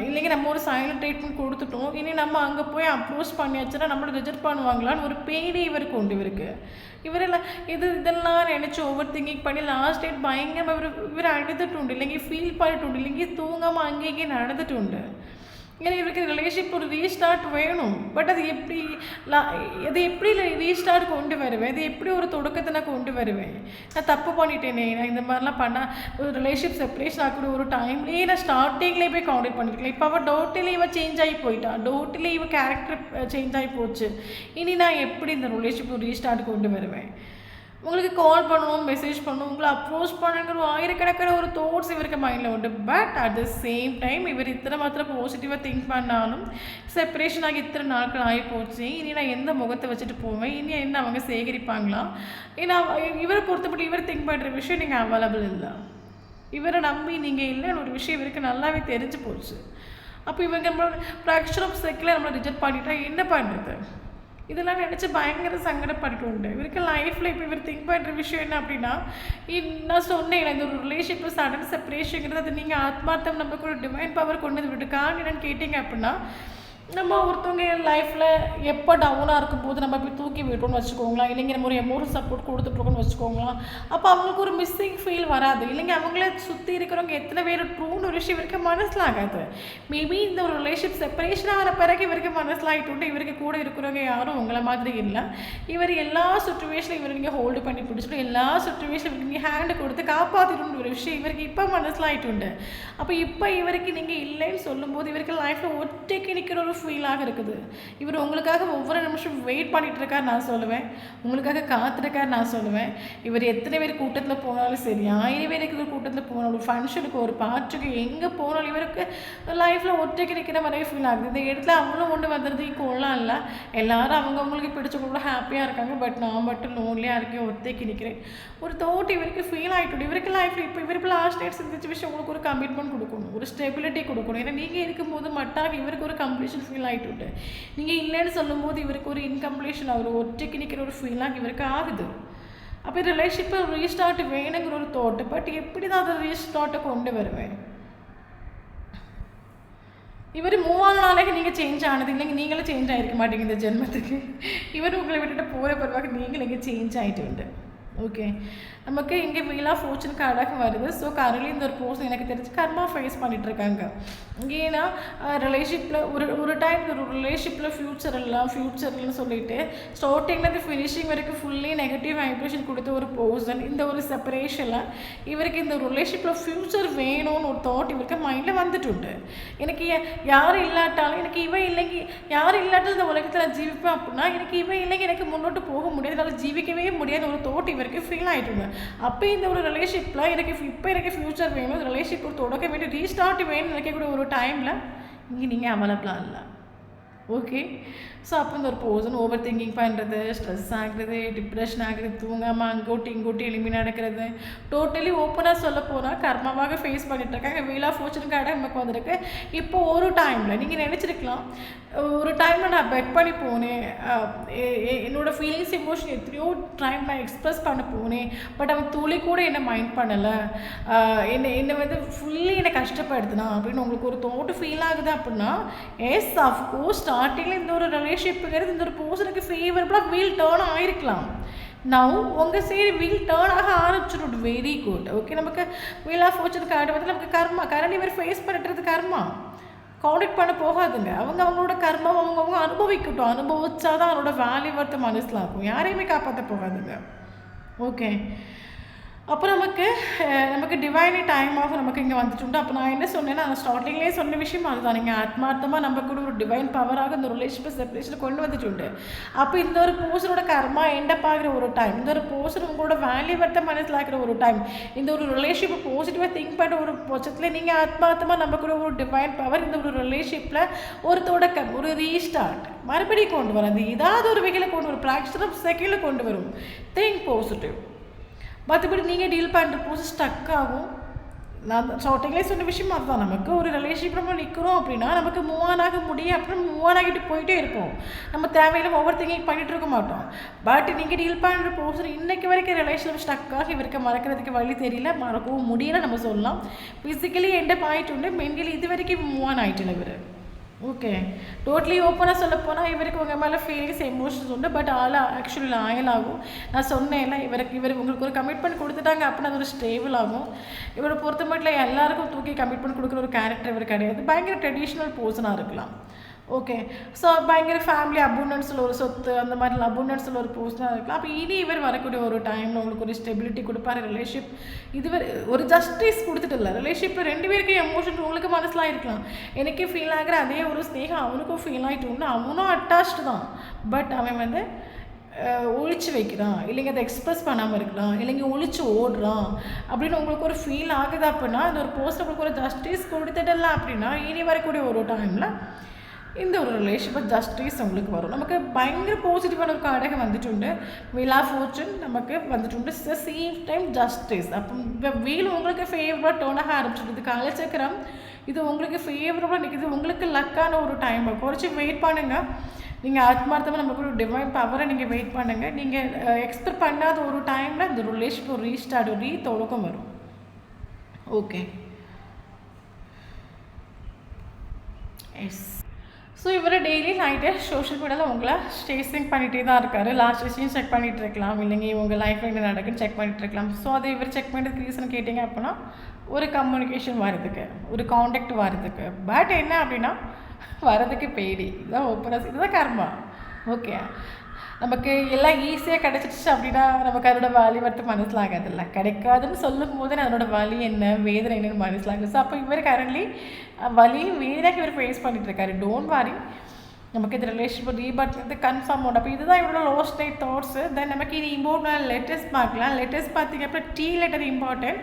இல்லைங்க நம்ம ஒரு சைலண்ட் ட்ரீட்மெண்ட் கொடுத்துட்டோம், இனி நம்ம அங்கே போய் அப்ரோச் பண்ணியாச்சுன்னா நம்மளை ரிஜெக்ட் பண்ணுவாங்களான்னு ஒரு பேடி இவருக்கு உண்டு. இவரெல்லாம் இதெல்லாம் நினச்சி ஓவர் திங்கிங் பண்ணி லாஸ்ட் டேட் பயங்கரமாக இவர் அழுதுட்டு உண்டு, இல்லைங்க ஃபீல் பண்ணிட்டு உண்டு, இல்லைங்க தூங்காமல் அங்கேயே நடந்துட்டு உண்டு. ஏன்னா இவருக்கு ரிலேஷன்ஷிப் ஒரு ரீஸ்டார்ட் வேணும். பட் அது எப்படி ரீஸ்டார்ட் கொண்டு வருவேன், அது எப்படி ஒரு தொடக்கத்தை நான் கொண்டு வருவேன். நான் தப்பு பண்ணிட்டேனே, நான் இந்த மாதிரிலாம் பண்ணால் ஒரு ரிலேஷன்ஷிப் செப்பரேஷன் ஆகக்கூடிய ஒரு டைம்லேயே நான் ஸ்டார்டிங்லேயே போய் கான்டாக்ட் பண்ணிருக்கேன். இப்போ அவள் டோட்டலி இவன் சேஞ்ச் ஆகி போயிட்டா, டோட்டலி இவன் கேரக்டர் சேஞ்ச் ஆகி போச்சு. இனி நான் எப்படி இந்த ரிலேஷன்ஷிப் ரீஸ்டார்ட் கொண்டு வருவேன். உங்களுக்கு கால் பண்ணணும், மெசேஜ் பண்ணணும், உங்களை அப்ரோச் பண்ணுங்கிற ஆயிரக்கணக்கான ஒரு தாட்ஸ் இவருக்கு மைண்டில் உண்டு. But at the same time இவர் இத்தனை மாத்திரம் பாசிட்டிவாக திங்க் பண்ணாலும் செப்பரேஷன் ஆகி இத்தனை நாட்கள் ஆகி போச்சு, இனி நான் எந்த முகத்தை வச்சுட்டு போவேன், இனி என்ன அவங்க சேகரிப்பாங்களா. ஏன்னா இவரை பொறுத்தப்பட்டு இவர் திங்க் பண்ணுற விஷயம் நீங்கள் அவைலபிள் இல்லை, இவரை நம்பி நீங்கள் இல்லைன்னு ஒரு விஷயம் இவருக்கு நல்லாவே தெரிஞ்சு போச்சு. அப்போ இவங்க நம்மளோட ஃப்ராக்சர் ஆஃப் செக்கில் நம்மளை ரிஜெக்ட் பண்ணிட்டா என்ன பண்ணுறது. இதெல்லாம் நினச்சி பயங்கர சங்கடப்பட்டு உண்டு. இவருக்கு லைஃப்பில் இப்போ இவர் திங்க் பண்ணுற விஷயம் என்ன அப்படின்னா, நான் சொன்னேன் இந்த ஒரு ரிலேஷன்ஷிப் சடன் செப்பரேஷனுங்கிறது அது நீங்கள் ஆத்மார்த்தம் நமக்கு ஒரு டிவைன் பவர் கொண்டு வந்து விட்டு காரணம் என்னன்னு கேட்டிங்க அப்படின்னா, நம்ம ஒருத்தவங்க லைஃப்பில் எப்போ டவுனாக இருக்கும்போது நம்ம போய் தூக்கி விட்டோம்னு வச்சுக்கோங்களா, இல்லைங்க நம்ம ஒரு எமோஷனல் சப்போர்ட் கொடுத்துட்ருக்கோன்னு வச்சுக்கோங்களா, அப்போ அவங்களுக்கு ஒரு மிஸ்ஸிங் ஃபீல் வராது. இல்லைங்க அவங்கள சுற்றி இருக்கிறவங்க எத்தனை பேர் ட்ரூன்னு ஒரு விஷயம் இவருக்கு மனசில் ஆகாது. மேபி இந்த ஒரு ரிலேஷன்ஷிப் செப்பரேஷன் ஆகிற பிறகு இவருக்கு மனசில் ஆகிட்டு இவருக்கு கூட இருக்கிறவங்க யாரும் உங்களை மாதிரி இல்லை. இவர் எல்லா சுச்சுவேஷனும் இவர் நீங்கள் ஹோல்டு பண்ணி பிடிச்சிட்டு எல்லா சுச்சுவேஷனும் இவருக்கு நீங்கள் ஹேண்டு கொடுத்து காப்பாற்றிடணுன்ற ஒரு விஷயம் இவருக்கு இப்போ மனசில் ஆகிட்டு. அப்போ இப்போ இவருக்கு நீங்கள் இல்லைன்னு சொல்லும்போது இவருக்கு லைஃப்பில் ஒற்றைக்கு நிற்கிற ஒரு ஃபீலாக இருக்குது. இவர் உங்களுக்காக ஒவ்வொரு நிமிஷம் வெயிட் பண்ணிகிட்டு இருக்கார் நான் சொல்லுவேன், உங்களுக்காக காத்திருக்கார் நான் சொல்லுவேன். இவர் எத்தனை பேர் கூட்டத்தில் போனாலும் சரி, 1000 பேருக்கு ஒரு கூட்டத்தில் போனாலும், ஒரு ஃபங்க்ஷனுக்கு ஒரு பாட்டுக்கு எங்கே போனாலும் இவருக்கு லைஃப்பில் ஒற்றைக்கு நிற்கிற மாதிரியே ஃபீல் ஆகுது. இந்த இடத்துல அவங்களும் ஒன்று வந்துடுறது கொள்ளலாம் இல்லை, எல்லாரும் அவங்கவுங்களுக்கு பிடிச்சவங்களோட ஹாப்பியாக இருக்காங்க. பட் நான் மட்டும் லோன்லியாக இருக்கேன், ஒற்றைக்கு நிற்கிறேன் ஒரு தோட்டு இவருக்கு ஃபீல் ஆகிட்டு. இவருக்கு லைஃப்பில் இப்போ இவருக்கு லாஸ்ட் நைட் சிந்திச்ச விஷயம் உங்களுக்கு ஒரு கமிட்மெண்ட் கொடுக்கணும், ஒரு ஸ்டெபிலிட்டி கொடுக்கணும். ஏன்னா நீங்கள் இருக்கும்போது மட்டாக இவருக்கு ஒரு கம்ப்ளீஷன் ஃபீல் ஆகிட்டு, நீங்கள் இல்லைன்னு சொல்லும்போது இவருக்கு ஒரு இன்கம்ப்ளீஷன் ஆகுது, ஒற்றைக்கு நிற்கிற ஒரு ஃபீலாக இவருக்கு ஆகுது. அப்போ ரிலேஷன்ஷிப்பை ரீஸ்டார்ட் வேணுங்கிற ஒரு தோட்டு. பட் எப்படி தான் அதை ரீஸ்டார்ட்டை கொண்டு வருவேன். இவர் 3 நாளைக்கு நீங்கள் சேஞ்ச் ஆனது இல்லைங்க, நீங்களும் சேஞ்ச் ஆகிருக்க மாட்டீங்க இந்த ஜென்மத்துக்கு. இவர் உங்களை விட்டுட்டு போகிற பிறகு நீங்கள் இங்கே சேஞ்ச் ஆகிட்டு உண்டு. ஓகே, நமக்கு இங்கே வீல் ஆஃப் ஃபார்ச்சூன் கார்டாக வருது. ஸோ கரண்ட்லி இந்த ஒரு பர்சன் எனக்கு தெரிஞ்சு கர்மா ஃபேஸ் பண்ணிகிட்ருக்காங்க. ஏன்னா ரிலேஷிப்பில் ஒரு டைம் ஒரு ரிலேஷிப்பில் ஃப்யூச்சர்னு சொல்லிட்டு ஸ்டார்டிங்லேருந்து ஃபினிஷிங் வரைக்கும் ஃபுல்லி நெகட்டிவ் வைப்ரேஷன் கொடுத்த ஒரு பர்சன் இந்த ஒரு செப்பரேஷனில் இவருக்கு இந்த ரிலேஷிப்பில் ஃப்யூச்சர் வேணும்னு ஒரு தாட் இவருக்கு மைண்டில் வந்துட்டு. எனக்கு யார் இல்லாட்டாலும் எனக்கு இவன் இல்லைங்க, யார் இல்லாட்டாலும் இந்த உலகத்தில் ஜீவிப்பேன் அப்படின்னா எனக்கு இவன் இல்லைங்க, எனக்கு முன்னோட்டு போக முடியாது, என்னால் ஜீவிக்கவே முடியாத ஒரு தாட் இவருக்கு ஃபீல் ஆகிட்டு. அப்போ இந்த ஒரு ரிலேஷிப்பில் எனக்கு ஃப்யூச்சர் வேணும், ரிலேஷிப் ஒரு தொடக்க வேண்டிய ரீஸ்டார்ட் வேணும்னு நினைக்கக்கூடிய ஒரு டைமில் இங்கே நீங்கள் அவைலபிளாக இல்லை. ஓகே, ஸோ அப்போ இந்த ஒரு பர்சன் ஓவர் திங்கிங் பண்ணுறது, ஸ்ட்ரெஸ் ஆகுறது, டிப்ரெஷன் ஆகுறது, தூங்காமல் இங்கோட்டி எளிமை நடக்கிறது, டோட்டலி ஓப்பனாக சொல்ல போனால் கர்மாவாக ஃபேஸ் பண்ணிட்டுருக்காங்க. வீல் ஆஃப் ஃபார்ச்சூன் கார்டாக நமக்கு வந்திருக்கு. இப்போ ஒரு டைமில் நீங்கள் நினச்சிருக்கலாம், ஒரு டைமில் நான் பெக் பண்ணி போனேன், என்னோடய ஃபீலிங்ஸ் எமோஷன் எத்தனையோ டைம் நான் எக்ஸ்ப்ரெஸ் பண்ண போனேன், பட் அவன் துளி கூட என்னை மைண்ட் பண்ணலை, என்னை வந்து ஃபுல்லி என்னை கஷ்டப்படுத்தினா அப்படின்னு உங்களுக்கு ஒரு தோட்டு ஃபீல் ஆகுது அப்படின்னா, எஸ் அஃப்கோர்ஸ் ஸ்டார்டிங்கில் இந்த ஒரு ரிலேஷன்ஷிப்புங்கிறது இந்த ஒரு பர்சனுக்கு ஃபேவரபுளாக வீல் டேர்ன் ஆகிருக்கலாம். நவ் உங்கள் சைடு வீல் டேர்ன் ஆக ஆரம்பிச்சிடும். Very good. ஓகே, நமக்கு வீல் ஆஃப் ஃபார்ச்சூன் கார்டு வந்து நமக்கு கர்மா கரண்ட் இவர் ஃபேஸ் பண்ணிட்டுறது கர்மா காண்டாக்ட் பண்ண போகாதுங்க. அவங்களோட கர்மம் அவங்க அனுபவிக்கட்டும். அனுபவிச்சா தான் அவனோட வேல்யூ வர்த்த மனசிலாகும். யாரையுமே காப்பாற்ற போகாதுங்க. ஓகே, அப்போ நமக்கு டிவைனி டைம் ஆகும். நமக்கு இங்கே வந்துட்டு. அப்போ நான் என்ன சொன்னேன்னா, நான் ஸ்டார்டிங்லேயே சொன்ன விஷயம் அதுதான். நீங்கள் ஆத்மார்த்தமாக நம்ம கூட ஒரு டிவைன் பவராக இந்த ரிலேஷன்ஷிப் செப்பரேஷன் கொண்டு வந்துட்டு. அப்போ இந்த ஒரு பர்சனோட கர்மா எண்டப் ஆகிற ஒரு டைம், இந்த ஒரு பர்சன் உங்களோட வேல்யூ வர்த்த மனசிலாகிற ஒரு டைம், இந்த ஒரு ரிலேஷன்ஷிப் பாசிட்டிவாக திங்க் பண்ணுற ஒரு பட்சத்தில் நீங்கள் ஆத்மார்த்தமாக நம்ம கூட ஒரு டிவைன் பவர் இந்த ஒரு ரிலேஷன்ஷிப்பில் ஒரு தொடக்கம், ஒரு ரீஸ்டார்ட் மறுபடியும் கொண்டு வரும். அது ஏதாவது ஒரு வகையில் கொண்டு வரும், ஃப்ராக்ஷன் ஆஃப் செகண்டில் கொண்டு வரும். Think positive. மற்றபடி நீங்கள் டீல் பண்ணுற போது ஸ்டக் ஆகும். நான் ஸ்டார்டிங்லேயே சொன்ன விஷயம் அதுதான். நமக்கு ஒரு ரிலேஷன்ஷிப் நம்ம நிற்கிறோம் அப்படின்னா நமக்கு மூவ் ஆன் ஆக முடியும், அப்புறம் மூவ் ஆன் ஆகிட்டு போயிட்டே இருப்போம். நம்ம தேவையில்லாம ஓவர் திங்கிங் பண்ணிகிட்டு இருக்க மாட்டோம். பட் நீங்கள் டீல் பண்ணுற போது இன்றைக்கு வரைக்கும் ரிலேஷன்ஷிப் ஸ்டக்காக இவருக்கு மறக்கிறதுக்கு வழி தெரியல, மறக்கவும் முடியல நம்ம சொல்லலாம். ஃபிசிக்கலி எண்டப் ஆகிட்டு உண்டு, மென்டலி இது வரைக்கும் மூவ் ஆன் ஆகிட்டு இவர். ஓகே, டோட்டலி ஓப்பனாக சொல்ல போனால் இவருக்கு உங்கள் மேலே ஃபீலிங்ஸ் எமோஷன்ஸ் உண்டு. பட் ஆக்சுவலி லாயல் ஆகும். நான் சொன்னேன்ல, இவர் உங்களுக்கு ஒரு கமிட்மெண்ட் கொடுத்துட்டாங்க அப்படின்னா அது ஒரு ஸ்டேபிள் ஆகும். இவரை பொறுத்த மட்டும் எல்லாருக்கும் தூக்கி கமிட்மெண்ட் கொடுக்குற ஒரு கேரக்டர் இவர் கிடையாது. பயங்கர ட்ரெடிஷ்னல் பர்சனாக இருக்கலாம். ஓகே, ஸோ பயங்கர ஃபேமிலி அபுண்டன்ஸில் ஒரு சொத்து அந்த மாதிரி அபுண்டன்ஸில் ஒரு பர்சனாக இருக்கலாம். அப்போ இனி இவர் வரக்கூடிய ஒரு டைமில் உங்களுக்கு ஒரு ஸ்டெபிலிட்டி கொடுப்பாரு. ரிலேஷன்ஷிப் இதுவரை ஒரு ஜஸ்டிஸ் கொடுத்துட்டு இல்லை, ரிலேஷன்ஷிப்பில் 2 பேருக்கும் எமோஷன் உங்களுக்கு மனசில் இருக்கலாம். எனக்கே ஃபீல் ஆகிற அதே ஒரு ஸ்னேகம் அவனுக்கும் ஃபீல் ஆகிட்டு உண்டு. அவனும் அட்டாச்டு தான். பட் அவன் வந்து ஒழிச்சு வைக்கிறான், இல்லைங்க அதை எக்ஸ்ப்ரெஸ் பண்ணாமல் இருக்கலாம், இல்லைங்க ஒழிச்சு ஓடுறான் அப்படின்னு உங்களுக்கு ஒரு ஃபீல் ஆகுது அப்படின்னா அந்த ஒரு பர்சன் உங்களுக்கு ஒரு ஜஸ்டிஸ் கொடுத்துடலாம். அப்படின்னா இனி வரக்கூடிய ஒரு டைமில் இந்த ஒரு ரிலேஷன்ஷிப் ஜஸ்டிஸ் உங்களுக்கு வரும். நமக்கு பயங்கர பாசிட்டிவான ஒரு கார்டாக வந்துட்டு. வீல் ஆஃப் ஃபார்ச்சூன் நமக்கு வந்துட்டு. Same time justice. அப்போ வீல் உங்களுக்கு ஃபேவரபுளாக டேர்னாக ஆரம்பிச்சிடுது. காலச்சக்கரம் இது உங்களுக்கு ஃபேவரபுளாக நிற்கிது. உங்களுக்கு லக்கான ஒரு டைம். குறைச்சி வெயிட் பண்ணுங்கள். நீங்கள் ஆத்மார்த்தமாக நமக்கு ஒரு டிவைன் பவரை நீங்கள் வெயிட் பண்ணுங்கள். நீங்கள் எக்ஸ்பெக்ட் பண்ணாத ஒரு டைமில் இந்த ரிலேஷன்ஷிப் ஒரு ரீஸ்டார்ட் ஒரு தொடக்கம் வரும். Okay, yes. ஸோ இவர் டெய்லி நைட்டு சோஷியல் மீடியாவில் உங்களை ஸ்டேசிங் பண்ணிகிட்டே தான் இருக்கார். லாஸ்ட் விஷயம் செக் பண்ணிகிட்டு இருக்கலாம், இல்லைங்க இவங்க லைஃப்பில் என்ன நடக்குன்னு செக் பண்ணிகிட்டு இருக்கலாம். ஸோ அதை இவர் செக் பண்ணுறதுக்கு ரீசன் கேட்டிங்க அப்படின்னா ஒரு கம்யூனிகேஷன் வரதுக்கு, ஒரு காண்டாக்ட் வரதுக்கு. பட் என்ன அப்படின்னா வரதுக்கு பேடி இதுதான் ஓப்பனஸ், இதுதான் கர்மா. ஓகே, நமக்கு எல்லாம் ஈஸியாக கிடச்சிடுச்சு அப்படின்னா நமக்கு அதோட வேல்யூ வந்து மனசிலாகாதில்ல. கிடைக்காதுன்னு சொல்லும் போது அதனோட வலி என்ன வேதனை என்னன்னு மனசிலாகுது. ஸோ அப்போ இவர் கரண்ட்லி வலியும் வேதனையாக இவர் ஃபேஸ் பண்ணிட்டுருக்காரு. டோன்ட் வாரி, நமக்கு இந்த ரிலேஷன்ஷிப் ரீபர்த் வந்து கன்ஃபார்ம் ஆகும். அப்போ இதுதான் இவரோட லாஸ்ட் நைட் தாட்ஸு. தென் நமக்கு இது இம்பார்ட்டன்ட் லெட்டர்ஸ் பார்க்கலாம். லெட்டர்ஸ் பார்த்திங்க அப்படின்னா T letter important,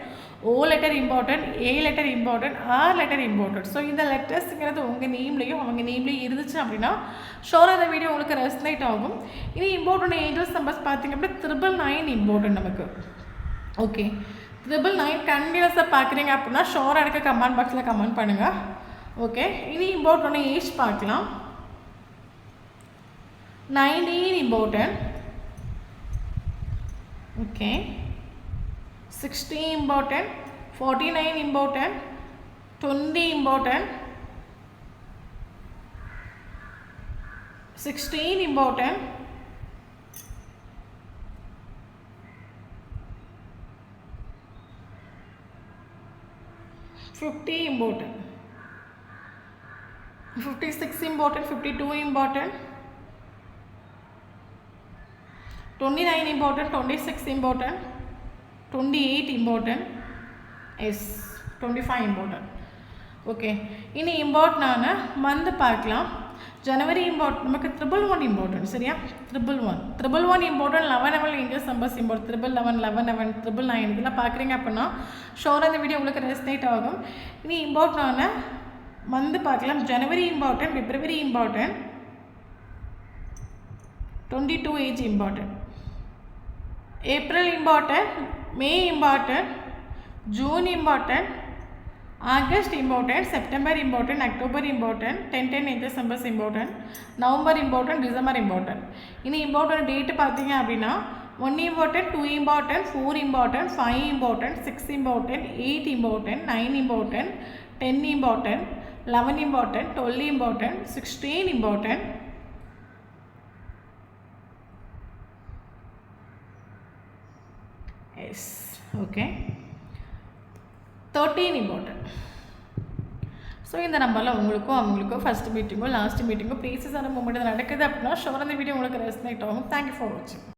O letter important, A letter important, R letter important. So இந்த லெட்டர்ஸுங்கிறது உங்கள் நேம்லேயும் அவங்க நேம்லேயும் இருந்துச்சு அப்படின்னா ஷோராக அந்த வீடியோ உங்களுக்கு ரெஸ்னேட் ஆகும். இது இம்பார்ட்டன்ட் ஏஞ்சல்ஸ் நம்பர்ஸ் பார்த்திங்க அப்படின்னா 999 இம்பார்ட்டன்ட் நமக்கு. ஓகே, 999 கண்டினியூஸாக பார்க்குறீங்க அப்படின்னா ஷோராக எனக்கு கமெண்ட் பாக்ஸில் கமெண்ட் பண்ணுங்கள். ஓகே, இனி இம்பார்ட்டன்ட் ஏஜ் பார்க்கலாம். 19 important. Okay, 60 important, 49 important, 20 important, 16 important, 50 important, 56 important, 52 important, 29 important, 26 important, 28 important, is 25 important. Okay, இனி இம்பார்ட்டனான மந்த் பார்க்கலாம். ஜனவரி நமக்கு 111 இம்பார்ட்டன்ட், சரியா? 111 இம்பார்ட்டன்ட், 11 இந்தியஸ் நம்பர்ஸ் இம்பார்ட்டன்ட், 11 11 9 இதெல்லாம் பார்க்குறீங்க அப்படின்னா ஷோராக இந்த வீடியோ உங்களுக்கு ரெஸ்னேட் ஆகும். இனி இம்பார்ட்டனான மந்த் பார்க்கலாம். January important, February important, 22 age important, April important, May important, June important, August important, September important, October important, 10 இந்தியஸ் numbers important, November important, December important. இனி இம்பார்ட்டன்ட் டேட்டு பார்த்தீங்க அப்படின்னா 1 important, 2 important, 4 important, 5 important, 6 important, 8 important, 9 important, 10 important, 11 important, 12 important, 16 important, yes okay, 13 important. So இந்த நம்பரில் உங்களுக்கும் அவங்களுக்கும் ஃபஸ்ட் மீட்டிங்கோ லாஸ்ட் மீட்டிங்கோ ப்ரீசியஸான மூமெண்ட் நடக்குது அப்படின்னா ஷோர் அந்த வீடியோ உங்களுக்கு ரெஸ்னேட் ஆகும். தேங்க்யூ ஃபார் வாட்சிங்.